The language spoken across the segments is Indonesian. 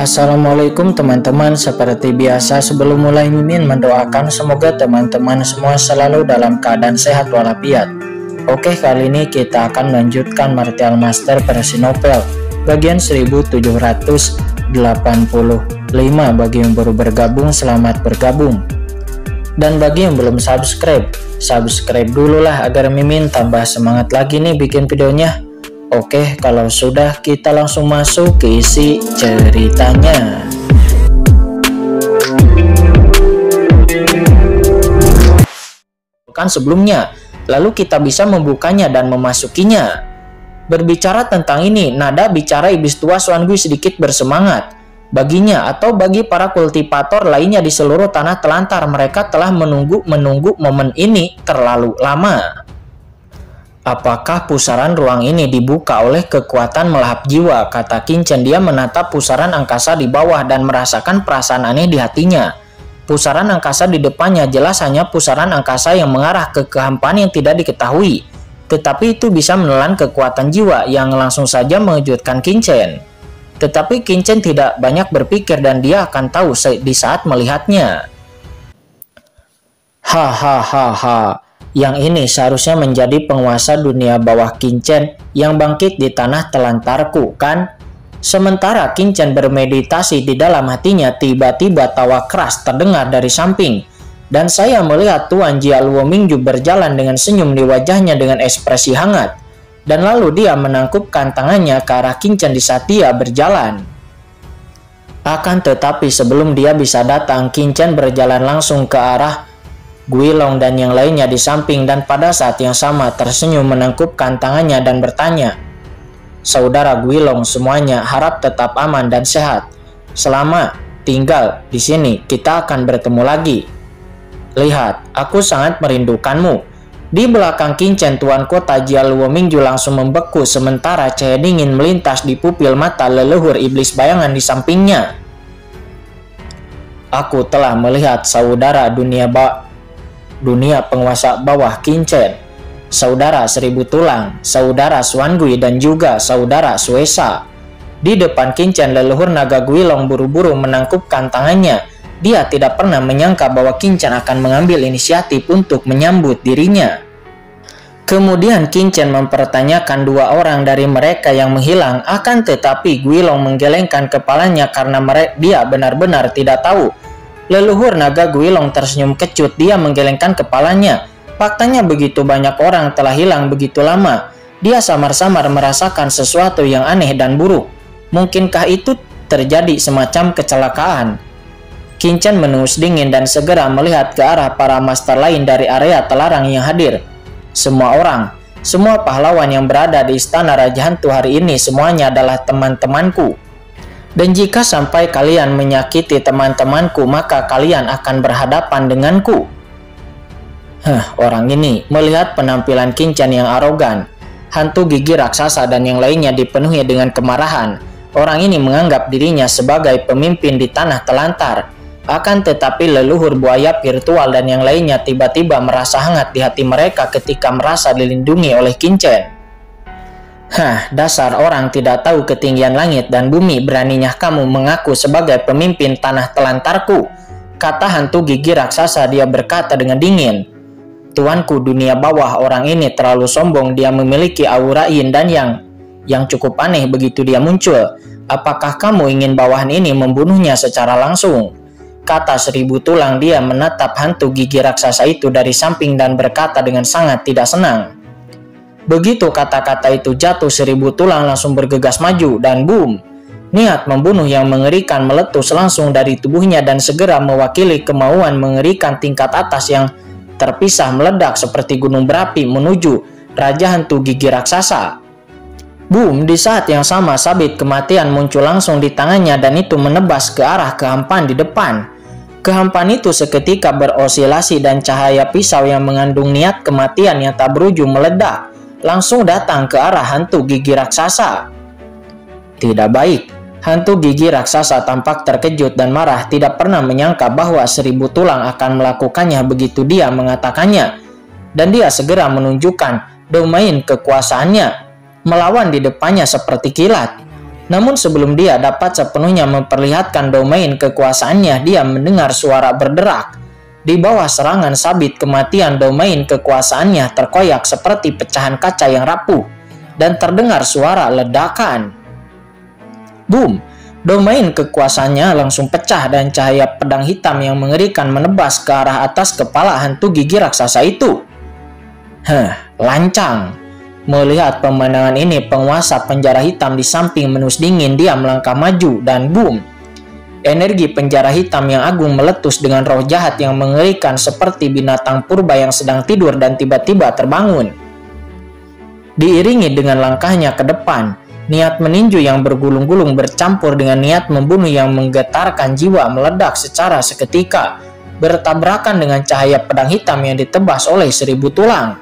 Assalamualaikum teman-teman, seperti biasa sebelum mulai Mimin mendoakan semoga teman-teman semua selalu dalam keadaan sehat walafiat. Oke, kali ini kita akan melanjutkan Martial Master versi novel bagian 1785. Bagi yang baru bergabung, selamat bergabung. Dan bagi yang belum subscribe dulu lah agar Mimin tambah semangat lagi nih bikin videonya. Oke, kalau sudah kita langsung masuk ke isi ceritanya. Kan sebelumnya, lalu kita bisa membukanya dan memasukinya. Berbicara tentang ini, nada bicara iblis tua Xuan Gui sedikit bersemangat. Baginya atau bagi para kultivator lainnya di seluruh tanah telantar, mereka telah menunggu momen ini terlalu lama. Apakah pusaran ruang ini dibuka oleh kekuatan melahap jiwa? Kata Qin Chen. Dia menatap pusaran angkasa di bawah dan merasakan perasaan aneh di hatinya. Pusaran angkasa di depannya jelas hanya pusaran angkasa yang mengarah ke kehampaan yang tidak diketahui. Tetapi itu bisa menelan kekuatan jiwa yang langsung saja mengejutkan Qin Chen. Tetapi Qin Chen tidak banyak berpikir dan dia akan tahu di saat melihatnya. Hahaha. Yang ini seharusnya menjadi penguasa dunia bawah Qin Chen yang bangkit di tanah telantarku, kan? Sementara Qin Chen bermeditasi di dalam hatinya, tiba-tiba tawa keras terdengar dari samping. Dan saya melihat Tuan Jia Luo Mingju berjalan dengan senyum di wajahnya dengan ekspresi hangat. Dan lalu dia menangkupkan tangannya ke arah Qin Chen di saat dia berjalan. Akan tetapi sebelum dia bisa datang, Qin Chen berjalan langsung ke arah Guilong dan yang lainnya di samping, dan pada saat yang sama tersenyum menangkupkan tangannya dan bertanya, "Saudara Guilong semuanya, harap tetap aman dan sehat. Selama tinggal di sini, kita akan bertemu lagi. Lihat, aku sangat merindukanmu." Di belakang Qin Chen, Tuan Kota Jia Luo Mingju langsung membeku sementara cahaya dingin melintas di pupil mata leluhur iblis bayangan di sampingnya. "Aku telah melihat saudara dunia penguasa bawah Qin Chen, saudara Seribu Tulang, saudara Xuan Gui, dan juga saudara Suesa." Di depan Qin Chen, leluhur naga Guilong buru-buru menangkupkan tangannya. Dia tidak pernah menyangka bahwa Qin Chen akan mengambil inisiatif untuk menyambut dirinya. Kemudian Qin Chen mempertanyakan dua orang dari mereka yang menghilang, akan tetapi Guilong menggelengkan kepalanya karena dia benar-benar tidak tahu. Leluhur naga Guilong tersenyum kecut, dia menggelengkan kepalanya. Faktanya begitu banyak orang telah hilang begitu lama. Dia samar-samar merasakan sesuatu yang aneh dan buruk. Mungkinkah itu terjadi semacam kecelakaan? Qin Chen menengus dingin dan segera melihat ke arah para master lain dari area terlarang yang hadir. Semua orang, semua pahlawan yang berada di istana Raja Hantu hari ini semuanya adalah teman-temanku. Dan jika sampai kalian menyakiti teman-temanku, maka kalian akan berhadapan denganku. Orang ini melihat penampilan Qin Chen yang arogan, hantu gigi raksasa dan yang lainnya dipenuhi dengan kemarahan. Orang ini menganggap dirinya sebagai pemimpin di tanah telantar. Akan tetapi leluhur buaya virtual dan yang lainnya tiba-tiba merasa hangat di hati mereka ketika merasa dilindungi oleh Qin Chen. Dasar orang tidak tahu ketinggian langit dan bumi, beraninya kamu mengaku sebagai pemimpin tanah telantarku, kata hantu gigi raksasa. Dia berkata dengan dingin, "Tuanku dunia bawah, orang ini terlalu sombong, dia memiliki aura yin dan yang cukup aneh begitu dia muncul. Apakah kamu ingin bawahan ini membunuhnya secara langsung?" Kata Seribu Tulang. Dia menatap hantu gigi raksasa itu dari samping dan berkata dengan sangat tidak senang. Begitu kata-kata itu jatuh, Seribu Tulang langsung bergegas maju dan boom, niat membunuh yang mengerikan meletus langsung dari tubuhnya dan segera mewakili kemauan mengerikan tingkat atas yang terpisah meledak seperti gunung berapi menuju Raja Hantu Gigi Raksasa. Boom, di saat yang sama sabit kematian muncul langsung di tangannya dan itu menebas ke arah kehampaan di depan. Kehampaan itu seketika berosilasi dan cahaya pisau yang mengandung niat kematian yang tak berujung meledak langsung datang ke arah hantu gigi raksasa. Tidak baik. Hantu gigi raksasa tampak terkejut dan marah, tidak pernah menyangka bahwa Seribu Tulang akan melakukannya begitu dia mengatakannya. Dan dia segera menunjukkan domain kekuasaannya, melawan di depannya seperti kilat. Namun sebelum dia dapat sepenuhnya memperlihatkan domain kekuasaannya, dia mendengar suara berderak. Di bawah serangan sabit kematian, domain kekuasaannya terkoyak seperti pecahan kaca yang rapuh, dan terdengar suara ledakan. Boom! Domain kekuasaannya langsung pecah dan cahaya pedang hitam yang mengerikan menebas ke arah atas kepala hantu gigi raksasa itu. Lancang. Melihat pemandangan ini, penguasa penjara hitam di samping menus dingin, dia melangkah maju dan boom! Energi penjara hitam yang agung meletus dengan roh jahat yang mengerikan seperti binatang purba yang sedang tidur dan tiba-tiba terbangun. Diiringi dengan langkahnya ke depan, niat meninju yang bergulung-gulung bercampur dengan niat membunuh yang menggetarkan jiwa meledak secara seketika, bertabrakan dengan cahaya pedang hitam yang ditebas oleh 1000 tulang.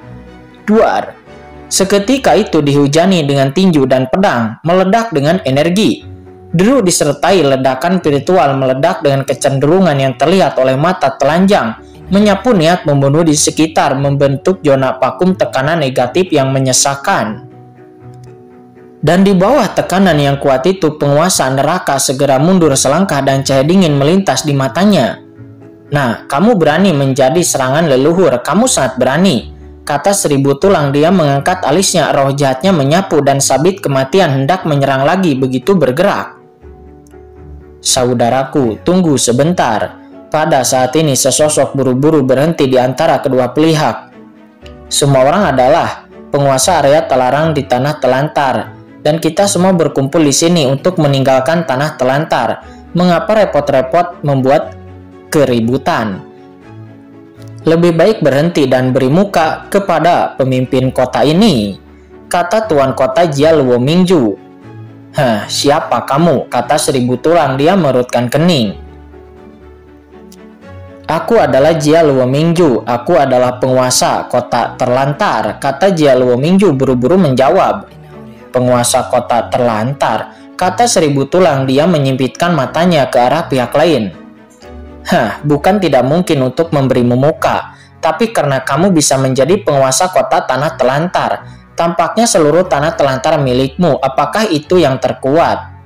Duar! Seketika itu dihujani dengan tinju dan pedang, meledak dengan energi. Deru disertai ledakan spiritual meledak dengan kecenderungan yang terlihat oleh mata telanjang, menyapu niat membunuh di sekitar, membentuk zona vakum tekanan negatif yang menyesakan. Dan di bawah tekanan yang kuat itu, penguasa neraka segera mundur selangkah dan cahaya dingin melintas di matanya. Nah, kamu berani menjadi serangan leluhur, kamu sangat berani, kata 1000 tulang. Dia mengangkat alisnya, roh jahatnya menyapu dan sabit kematian hendak menyerang lagi begitu bergerak. Saudaraku, tunggu sebentar. Pada saat ini sesosok buru-buru berhenti di antara kedua pihak. Semua orang adalah penguasa area terlarang di tanah telantar, dan kita semua berkumpul di sini untuk meninggalkan tanah telantar. Mengapa repot-repot membuat keributan? Lebih baik berhenti dan beri muka kepada pemimpin kota ini, kata Tuan Kota Jia Luo Mingju. Siapa kamu? Kata 1000 tulang. Dia merutkan kening. Aku adalah Jia Luo Mingju. Aku adalah penguasa kota terlantar, kata Jia Luo Mingju buru-buru menjawab. Penguasa kota terlantar, kata 1000 tulang. Dia menyipitkan matanya ke arah pihak lain. Bukan tidak mungkin untuk memberimu muka, tapi karena kamu bisa menjadi penguasa kota tanah telantar, tampaknya seluruh tanah telantar milikmu. Apakah itu yang terkuat?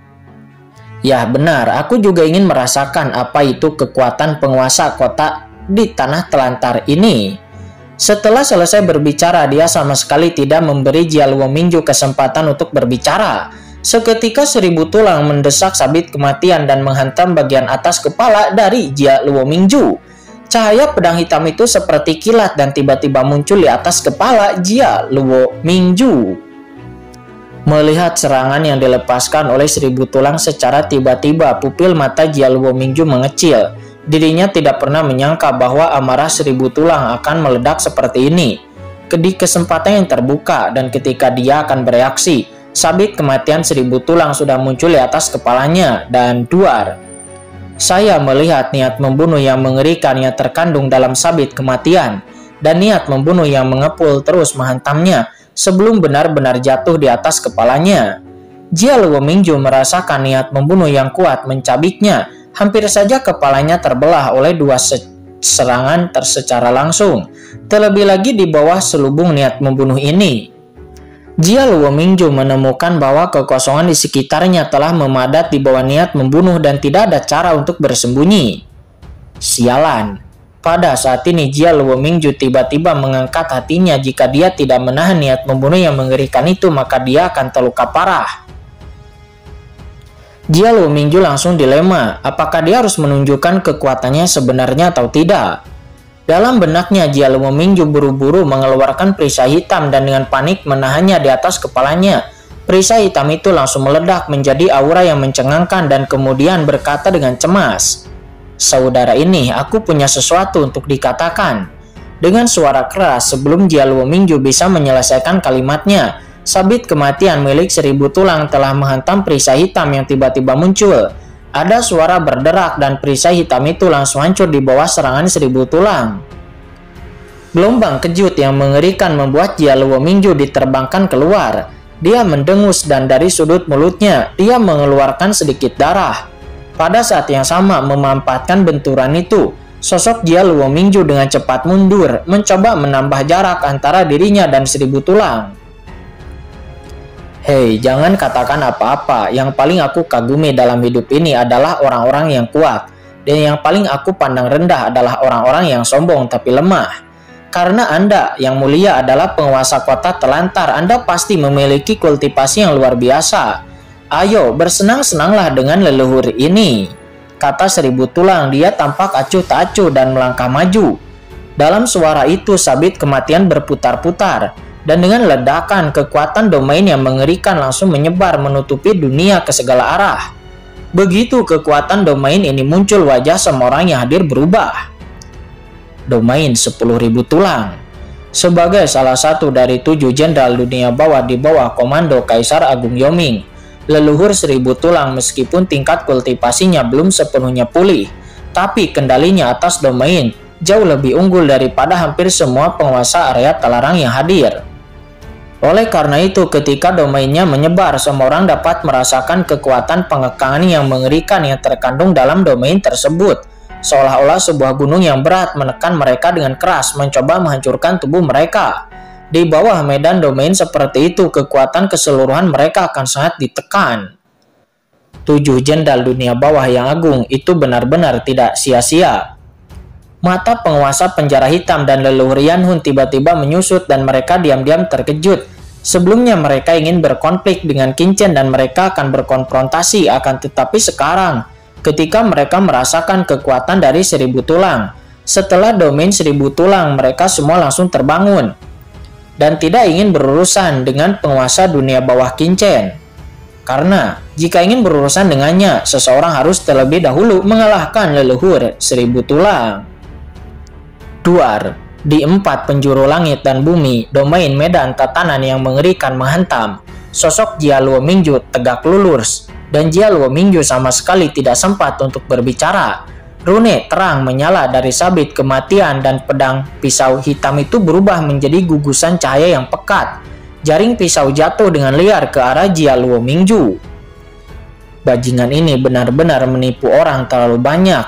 Ya benar, aku juga ingin merasakan apa itu kekuatan penguasa kota di tanah telantar ini. Setelah selesai berbicara, dia sama sekali tidak memberi Jia Luo Mingju kesempatan untuk berbicara. Seketika 1000 tulang mendesak sabit kematian dan menghantam bagian atas kepala dari Jia Luo Mingju. Cahaya pedang hitam itu seperti kilat dan tiba-tiba muncul di atas kepala Jia Luo Mingju. Melihat serangan yang dilepaskan oleh 1000 tulang secara tiba-tiba, pupil mata Jia Luo Mingju mengecil. Dirinya tidak pernah menyangka bahwa amarah 1000 tulang akan meledak seperti ini. Di kesempatan yang terbuka, dan ketika dia akan bereaksi, sabit kematian 1000 tulang sudah muncul di atas kepalanya dan duar. Saya melihat niat membunuh yang mengerikan yang terkandung dalam sabit kematian, dan niat membunuh yang mengepul terus menghantamnya sebelum benar-benar jatuh di atas kepalanya. Jia Luo Mingju merasakan niat membunuh yang kuat mencabiknya. Hampir saja kepalanya terbelah oleh dua serangan secara langsung. Terlebih lagi di bawah selubung niat membunuh ini, Jia Luo Mingju menemukan bahwa kekosongan di sekitarnya telah memadat di bawah niat membunuh dan tidak ada cara untuk bersembunyi. Sialan. Pada saat ini Jia Luo Mingju tiba-tiba mengangkat hatinya. Jika dia tidak menahan niat membunuh yang mengerikan itu, maka dia akan terluka parah. Jia Luo Mingju langsung dilema, apakah dia harus menunjukkan kekuatannya sebenarnya atau tidak. Dalam benaknya, Jia Luo Mingju buru-buru mengeluarkan perisai hitam dan dengan panik menahannya di atas kepalanya. Perisai hitam itu langsung meledak menjadi aura yang mencengangkan dan kemudian berkata dengan cemas, "Saudara ini, aku punya sesuatu untuk dikatakan." Dengan suara keras, sebelum Jia Luo Mingju bisa menyelesaikan kalimatnya, sabit kematian milik 1000 tulang telah menghantam perisai hitam yang tiba-tiba muncul. Ada suara berderak dan perisai hitam itu langsung hancur di bawah serangan 1000 tulang. Gelombang kejut yang mengerikan membuat Jia Luo Mingju diterbangkan keluar. Dia mendengus dan dari sudut mulutnya dia mengeluarkan sedikit darah. Pada saat yang sama memanfaatkan benturan itu, sosok Jia Luo Mingju dengan cepat mundur, mencoba menambah jarak antara dirinya dan 1000 tulang. Hei, jangan katakan apa-apa. Yang paling aku kagumi dalam hidup ini adalah orang-orang yang kuat. Dan yang paling aku pandang rendah adalah orang-orang yang sombong tapi lemah. Karena Anda yang mulia adalah penguasa kota telantar, Anda pasti memiliki kultivasi yang luar biasa. Ayo, bersenang-senanglah dengan leluhur ini, kata Seribu Tulang. Dia tampak acuh tak acuh dan melangkah maju. Dalam suara itu, sabit kematian berputar-putar. Dan dengan ledakan, kekuatan domain yang mengerikan langsung menyebar menutupi dunia ke segala arah. Begitu kekuatan domain ini muncul, wajah semua orang yang hadir berubah. Domain 10.000 tulang. Sebagai salah satu dari 7 jenderal dunia bawah di bawah komando Kaisar Agung Yoming, leluhur 1000 tulang meskipun tingkat kultivasinya belum sepenuhnya pulih, tapi kendalinya atas domain jauh lebih unggul daripada hampir semua penguasa area terlarang yang hadir. Oleh karena itu, ketika domainnya menyebar, semua orang dapat merasakan kekuatan pengekangan yang mengerikan yang terkandung dalam domain tersebut. Seolah-olah sebuah gunung yang berat menekan mereka dengan keras, mencoba menghancurkan tubuh mereka. Di bawah medan domain seperti itu, kekuatan keseluruhan mereka akan sangat ditekan. 7 jenderal dunia bawah yang agung itu benar-benar tidak sia-sia. Mata penguasa penjara hitam dan leluhur Yanhun tiba-tiba menyusut dan mereka diam-diam terkejut. Sebelumnya mereka ingin berkonflik dengan Qin Chen dan mereka akan berkonfrontasi, akan tetapi sekarang ketika mereka merasakan kekuatan dari 1000 tulang, setelah domain 1000 tulang, mereka semua langsung terbangun dan tidak ingin berurusan dengan penguasa dunia bawah Qin Chen. Karena jika ingin berurusan dengannya, seseorang harus terlebih dahulu mengalahkan leluhur 1000 tulang. Duar, di 4 penjuru langit dan bumi, domain medan tatanan yang mengerikan menghantam. Sosok Jia Luo Mingju tegak lurus, dan Jia Luo Mingju sama sekali tidak sempat untuk berbicara. Rune terang menyala dari sabit kematian dan pedang pisau hitam itu berubah menjadi gugusan cahaya yang pekat. Jaring pisau jatuh dengan liar ke arah Jia Luo Mingju. Bajingan ini benar-benar menipu orang terlalu banyak,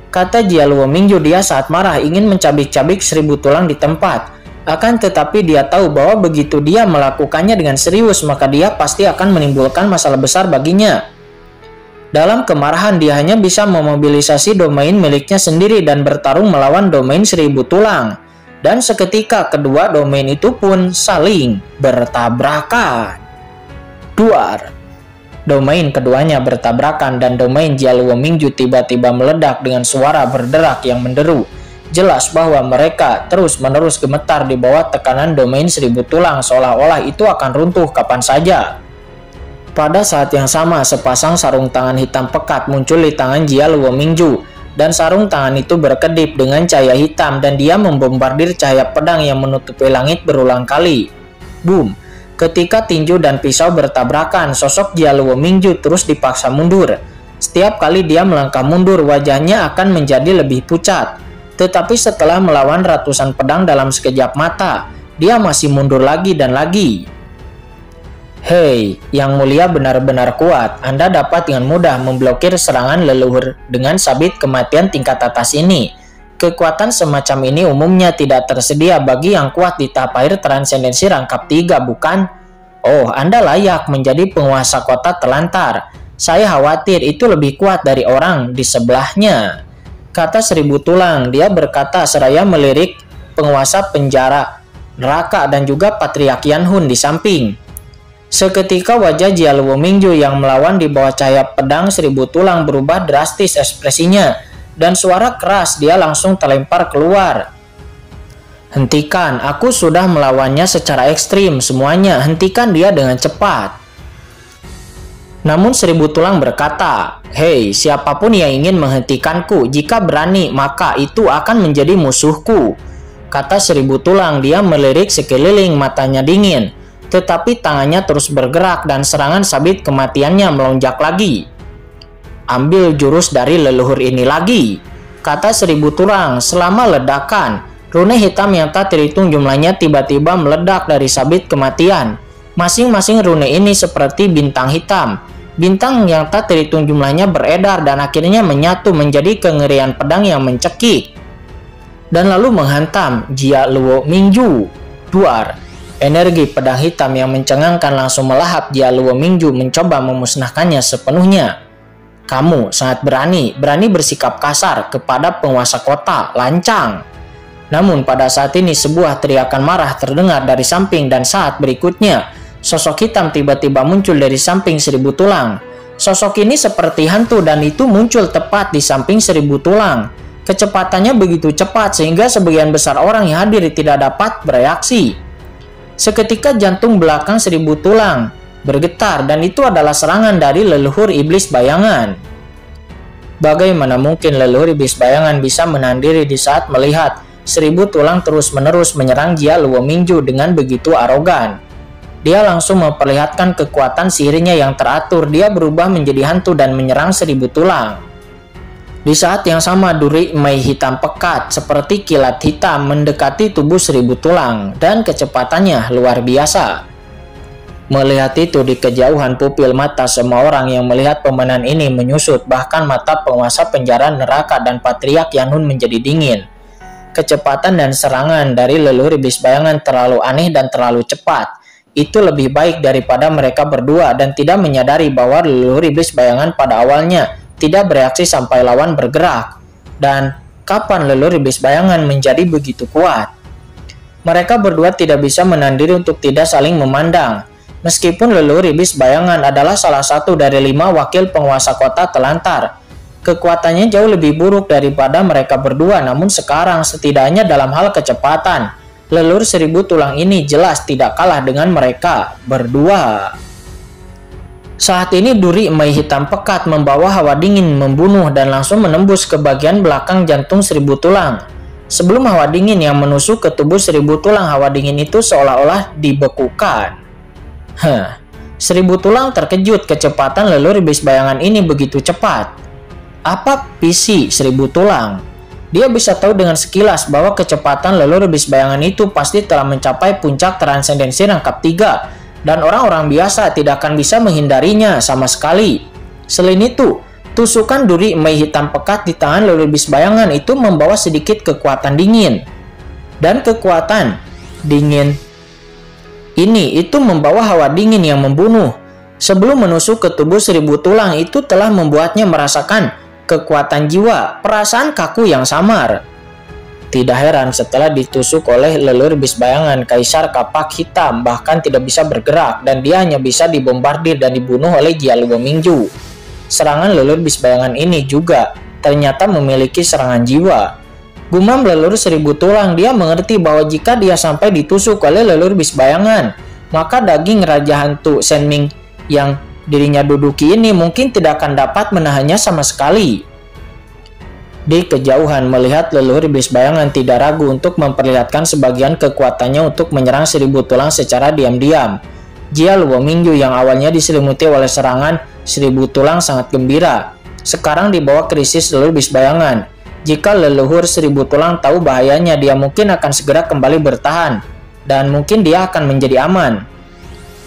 kata Jia Luo Mingju. Dia saat marah ingin mencabik-cabik 1000 tulang di tempat. Akan tetapi dia tahu bahwa begitu dia melakukannya dengan serius, maka dia pasti akan menimbulkan masalah besar baginya. Dalam kemarahan, dia hanya bisa memobilisasi domain miliknya sendiri dan bertarung melawan domain 1000 tulang. Dan seketika kedua domain itu pun saling bertabrakan. Duar. Domain keduanya bertabrakan dan domain Jia Luo Mingju tiba-tiba meledak dengan suara berderak yang menderu. Jelas bahwa mereka terus-menerus gemetar di bawah tekanan domain 1000 tulang, seolah-olah itu akan runtuh kapan saja. Pada saat yang sama, sepasang sarung tangan hitam pekat muncul di tangan Jia Luo Mingju, dan sarung tangan itu berkedip dengan cahaya hitam dan dia membombardir cahaya pedang yang menutupi langit berulang kali. Boom! Ketika tinju dan pisau bertabrakan, sosok Jia Luo Mingju terus dipaksa mundur. Setiap kali dia melangkah mundur, wajahnya akan menjadi lebih pucat. Tetapi setelah melawan ratusan pedang dalam sekejap mata, dia masih mundur lagi dan lagi. Hei, yang mulia benar-benar kuat. Anda dapat dengan mudah memblokir serangan leluhur dengan sabit kematian tingkat atas ini. Kekuatan semacam ini umumnya tidak tersedia bagi yang kuat di tahap akhir transendensi rangkap 3, bukan? Oh, Anda layak menjadi penguasa kota telantar. Saya khawatir itu lebih kuat dari orang di sebelahnya, kata 1000 tulang. Dia berkata seraya melirik penguasa penjara neraka dan juga Patriark Yanhun di samping. Seketika wajah Jia Luo Mingju yang melawan di bawah cahaya pedang 1000 tulang berubah drastis ekspresinya. Dan suara keras dia langsung terlempar keluar. Hentikan, aku sudah melawannya secara ekstrim semuanya, hentikan dia dengan cepat. Namun 1000 tulang berkata, hei, siapapun yang ingin menghentikanku, jika berani maka itu akan menjadi musuhku. Kata 1000 tulang. Dia melirik sekeliling, matanya dingin. Tetapi tangannya terus bergerak dan serangan sabit kematiannya melonjak lagi. Ambil jurus dari leluhur ini lagi, kata 1000 tulang. Selama ledakan, rune hitam yang tak terhitung jumlahnya tiba-tiba meledak dari sabit kematian. Masing-masing rune ini seperti bintang hitam. Bintang yang tak terhitung jumlahnya beredar dan akhirnya menyatu menjadi kengerian pedang yang mencekik dan lalu menghantam Jia Luo Mingju. Duar. Energi pedang hitam yang mencengangkan langsung melahap Jia Luomingju mencoba memusnahkannya sepenuhnya. Kamu sangat berani bersikap kasar kepada penguasa kota, lancang. Namun pada saat ini sebuah teriakan marah terdengar dari samping dan saat berikutnya, sosok hitam tiba-tiba muncul dari samping Seribu Tulang. Sosok ini seperti hantu dan itu muncul tepat di samping Seribu Tulang. Kecepatannya begitu cepat sehingga sebagian besar orang yang hadir tidak dapat bereaksi. Seketika jantung belakang Seribu Tulang bergetar dan itu adalah serangan dari leluhur iblis bayangan. Bagaimana mungkin leluhur iblis bayangan bisa menahan diri di saat melihat Seribu Tulang terus-menerus menyerang Jia Luomingju dengan begitu arogan. Dia langsung memperlihatkan kekuatan sihirnya yang teratur. Dia berubah menjadi hantu dan menyerang Seribu Tulang. Di saat yang sama duri emai hitam pekat seperti kilat hitam mendekati tubuh Seribu Tulang dan kecepatannya luar biasa. Melihat itu di kejauhan pupil mata semua orang yang melihat pemenang ini menyusut, bahkan mata penguasa penjara neraka dan Patriark Yanhun menjadi dingin. Kecepatan dan serangan dari leluhur iblis bayangan terlalu aneh dan terlalu cepat. Itu lebih baik daripada mereka berdua dan tidak menyadari bahwa leluhur iblis bayangan pada awalnya tidak bereaksi sampai lawan bergerak. Dan kapan leluhur iblis bayangan menjadi begitu kuat? Mereka berdua tidak bisa menahan diri untuk tidak saling memandang. Meskipun leluhur iblis bayangan adalah salah satu dari 5 wakil penguasa kota Telantar, kekuatannya jauh lebih buruk daripada mereka berdua. Namun sekarang setidaknya dalam hal kecepatan, leluhur Seribu Tulang ini jelas tidak kalah dengan mereka berdua. Saat ini duri emai hitam pekat membawa hawa dingin membunuh dan langsung menembus ke bagian belakang jantung Seribu Tulang. Sebelum hawa dingin yang menusuk ke tubuh Seribu Tulang, hawa dingin itu seolah-olah dibekukan. Seribu Tulang terkejut kecepatan leluhur iblis bayangan ini begitu cepat. Apa visi Seribu Tulang? Dia bisa tahu dengan sekilas bahwa kecepatan leluhur iblis bayangan itu pasti telah mencapai puncak transendensi rangkap 3. Dan orang-orang biasa tidak akan bisa menghindarinya sama sekali. Selain itu, tusukan duri emai hitam pekat di tangan leluhur iblis bayangan itu membawa sedikit kekuatan dingin. Dan kekuatan dingin ini itu membawa hawa dingin yang membunuh. Sebelum menusuk ke tubuh Seribu Tulang itu telah membuatnya merasakan kekuatan jiwa, perasaan kaku yang samar. Tidak heran setelah ditusuk oleh leluhur iblis bayangan, Kaisar Kapak Hitam bahkan tidak bisa bergerak dan dia hanya bisa dibombardir dan dibunuh oleh Jia Luomingju. Serangan leluhur iblis bayangan ini juga ternyata memiliki serangan jiwa. Gumam leluhur Seribu Tulang, dia mengerti bahwa jika dia sampai ditusuk oleh leluhur iblis bayangan, maka daging Raja Hantu Senming yang dirinya duduki ini mungkin tidak akan dapat menahannya sama sekali. Di kejauhan melihat leluhur iblis bayangan tidak ragu untuk memperlihatkan sebagian kekuatannya untuk menyerang Seribu Tulang secara diam-diam. Jia Luomingju yang awalnya diselimuti oleh serangan Seribu Tulang sangat gembira. Sekarang di bawah krisis leluhur iblis bayangan. Jika leluhur Seribu Tulang tahu bahayanya, dia mungkin akan segera kembali bertahan dan mungkin dia akan menjadi aman.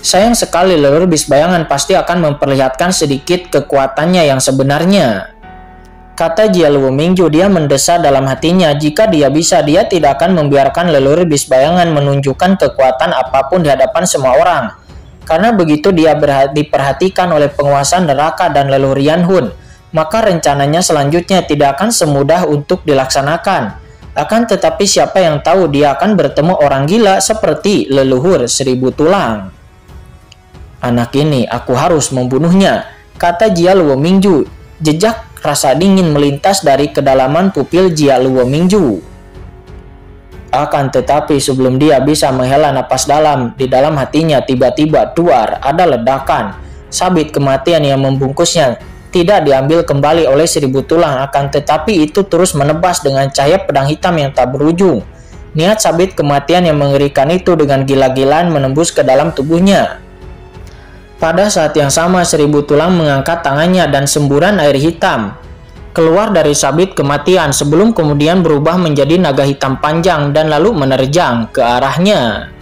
Sayang sekali leluhur iblis bayangan pasti akan memperlihatkan sedikit kekuatannya yang sebenarnya. Kata Jia Luomingju, dia mendesah dalam hatinya, jika dia bisa, dia tidak akan membiarkan leluhur iblis bayangan menunjukkan kekuatan apapun di hadapan semua orang. Karena begitu dia diperhatikan oleh penguasa neraka dan leluhur Yanhun, maka rencananya selanjutnya tidak akan semudah untuk dilaksanakan. Akan tetapi siapa yang tahu dia akan bertemu orang gila seperti leluhur Seribu Tulang. Anak ini, aku harus membunuhnya, kata Jia Luomingju. Jejak rasa dingin melintas dari kedalaman pupil Jia Luomingju. Akan tetapi sebelum dia bisa menghela napas dalam, di dalam hatinya tiba-tiba duar, ada ledakan. Sabit kematian yang membungkusnya tidak diambil kembali oleh Seribu Tulang, akan tetapi itu terus menebas dengan cahaya pedang hitam yang tak berujung. Niat sabit kematian yang mengerikan itu dengan gila-gilaan menembus ke dalam tubuhnya. Pada saat yang sama Seribu Tulang mengangkat tangannya dan semburan air hitam keluar dari sabit kematian sebelum kemudian berubah menjadi naga hitam panjang dan lalu menerjang ke arahnya.